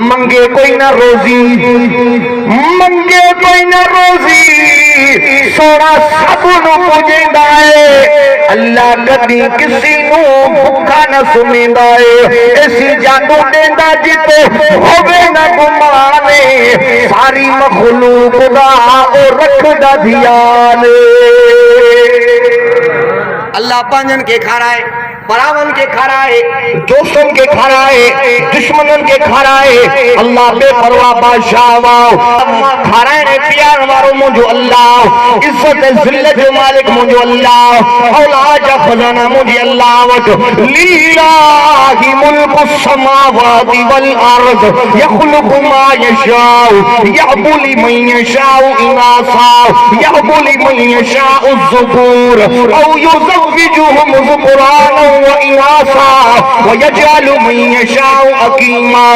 منگے کوئی نہ روزی، منگے کوئی نہ روزی، سونا سب نو پجیندا ہے، اللہ کدی کسی نو بھکا نہ سنیندا ہے، ایسی جادو دیندا جتے ہوے نہ گمانے، ساری مخلوق دا او رکھدا دھیان۔ اللہ پانجن کے کھارائے، براون کے کھارائے، دوستن کے کھارائے، دشمنن کے کھارائے، اللہ بے پرواہ بادشاہ واؤ، کھارائے نے پیار وارو مجھو اللہ، عزت ذلت مالک مجھو اللہ، اولاد خزانہ مجھے اللہ وجہ، للہ ملک السماوات والارض یخلق ما یشاء یهب لمن یشاء اناثا یهب لمن یشاء الذکور او یزوجهم ذکرانا واناثا ویجعل من یشاء عقیما۔